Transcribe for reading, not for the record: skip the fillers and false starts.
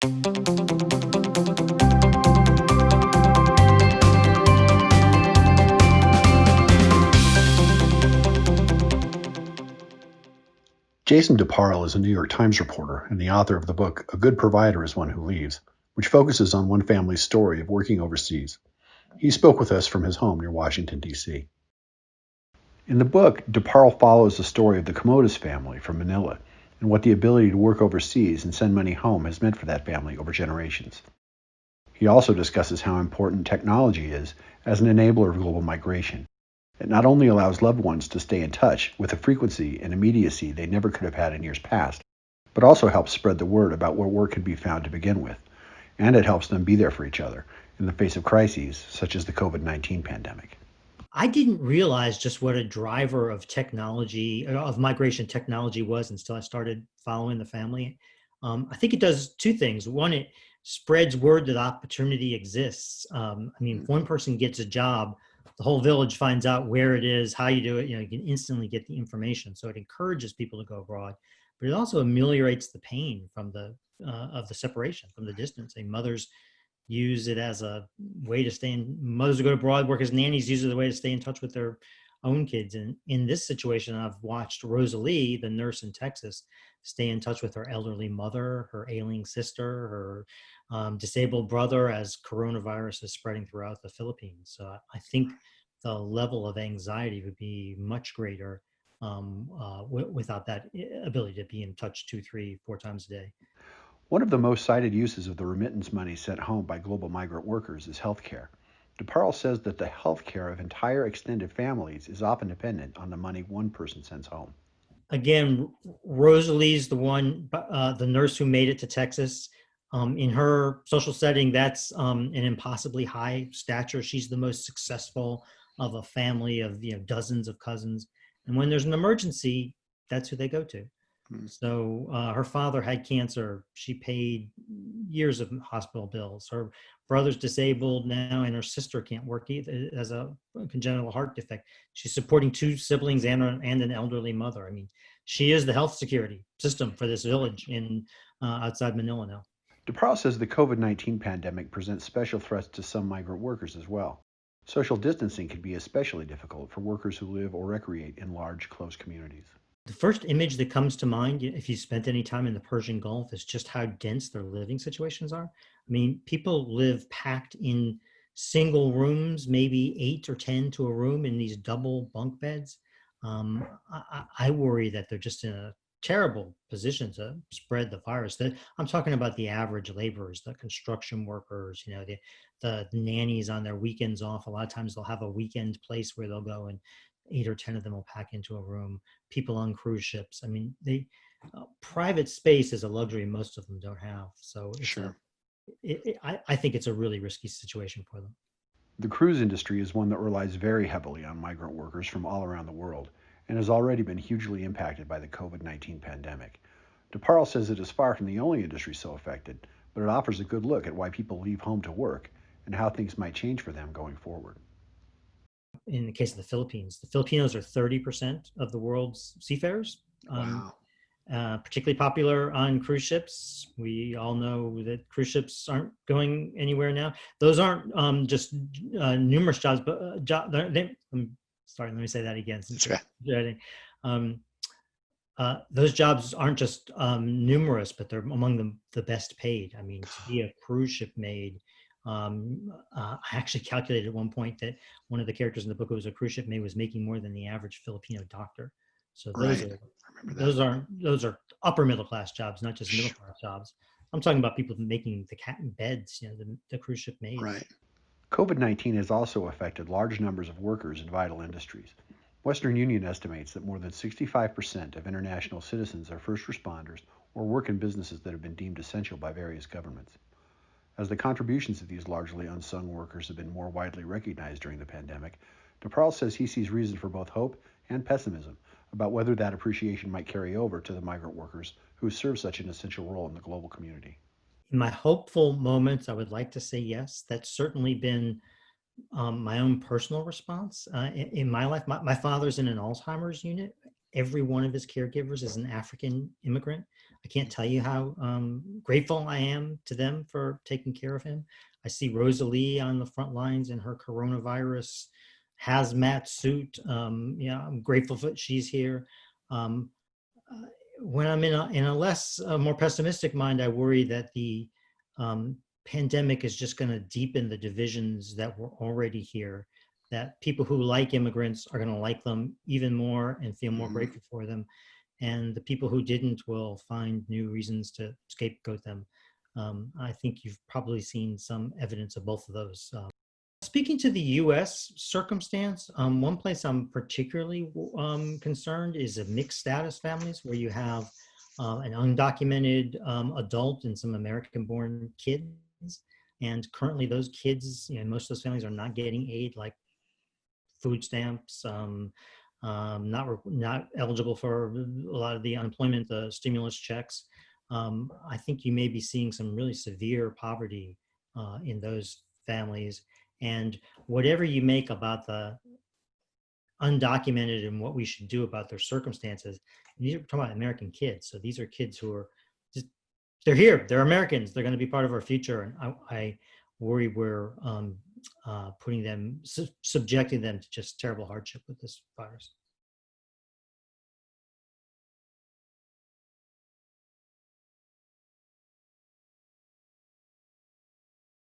Jason DeParle is a New York Times reporter and the author of the book A Good Provider is One Who Leaves, which focuses on one family's story of working overseas. He spoke with us from his home near Washington, D.C. In the book, DeParle follows the story of the Commodus family from Manila and what the ability to work overseas and send money home has meant for that family over generations. He also discusses how important technology is as an enabler of global migration. It not only allows loved ones to stay in touch with a frequency and immediacy they never could have had in years past, but also helps spread the word about where work can be found to begin with, and it helps them be there for each other in the face of crises such as the COVID-19 pandemic. I didn't realize just what a driver of technology, of migration technology was until I started following the family. I think it does two things. One, it spreads word that opportunity exists. If one person gets a job, the whole village finds out where it is, how you do it. You can instantly get the information. So it encourages people to go abroad, but it also ameliorates the pain from of the separation, from the distance. Mothers use it as a way to mothers who go abroad, work as nannies, use it as a way to stay in touch with their own kids. And in this situation, I've watched Rosalie, the nurse in Texas, stay in touch with her elderly mother, her ailing sister, her disabled brother as coronavirus is spreading throughout the Philippines. So I think the level of anxiety would be much greater without that ability to be in touch 2, 3, 4 times a day. One of the most cited uses of the remittance money sent home by global migrant workers is healthcare. DeParle says that the healthcare of entire extended families is often dependent on the money one person sends home. Again, Rosalie's the nurse who made it to Texas. In her social setting, that's an impossibly high stature. She's the most successful of a family of dozens of cousins. And when there's an emergency, that's who they go to. So her father had cancer. She paid years of hospital bills. Her brother's disabled now, and her sister can't work either, as a congenital heart defect. She's supporting 2 siblings and an elderly mother. She is the health security system for this village in outside Manila now. DeParle says the COVID-19 pandemic presents special threats to some migrant workers as well. Social distancing can be especially difficult for workers who live or recreate in large, close communities. The first image that comes to mind, if you spent any time in the Persian Gulf, is just how dense their living situations are. People live packed in single rooms, maybe 8 or 10 to a room in these double bunk beds. I worry that they're just in a terrible position to spread the virus. I'm talking about the average laborers, the construction workers, the nannies on their weekends off. A lot of times they'll have a weekend place where they'll go, and 8 or 10 of them will pack into a room. People on cruise ships. Private space is a luxury most of them don't have. So Sure. I think it's a really risky situation for them. The cruise industry is one that relies very heavily on migrant workers from all around the world and has already been hugely impacted by the COVID-19 pandemic. DeParle says it is far from the only industry so affected, but it offers a good look at why people leave home to work and how things might change for them going forward. In the case of the Philippines, the Filipinos are 30% of the world's seafarers. Wow. Particularly popular on cruise ships. We all know that cruise ships aren't going anywhere now. Those aren't just numerous jobs, but sorry, let me say that again. That's right. Those jobs aren't just numerous, but they're among the best paid. To be a cruise ship maid, I actually calculated at one point that one of the characters in the book who was a cruise ship maid was making more than the average Filipino doctor. So those are upper middle class jobs, not just middle class jobs. I'm talking about people making the cat and beds, the cruise ship maids. Right. COVID-19 has also affected large numbers of workers in vital industries. Western Union estimates that more than 65% of international citizens are first responders or work in businesses that have been deemed essential by various governments. As the contributions of these largely unsung workers have been more widely recognized during the pandemic, DeParle says he sees reason for both hope and pessimism about whether that appreciation might carry over to the migrant workers who serve such an essential role in the global community. In my hopeful moments, I would like to say yes. That's certainly been my own personal response in my life. My father's in an Alzheimer's unit, every one of his caregivers is an African immigrant. I can't tell you how grateful I am to them for taking care of him. I see Rosalie on the front lines in her coronavirus hazmat suit. Yeah, I'm grateful that she's here. Um, uh, when I'm in a less, more pessimistic mind, I worry that the pandemic is just going to deepen the divisions that were already here. That people who like immigrants are going to like them even more and feel more grateful for them, and the people who didn't will find new reasons to scapegoat them. I think you've probably seen some evidence of both of those. Speaking to the U.S. circumstance, one place I'm particularly concerned is a mixed status families where you have an undocumented adult and some American-born kids. And currently those kids, most of those families are not getting aid like food stamps, not eligible for a lot of the unemployment, the stimulus checks. I think you may be seeing some really severe poverty in those families. And whatever you make about the undocumented and what we should do about their circumstances, these are talking about American kids. So these are kids who are just, they're here, they're Americans, they're going to be part of our future. And I worry we're putting them, subjecting them to just terrible hardship with this virus.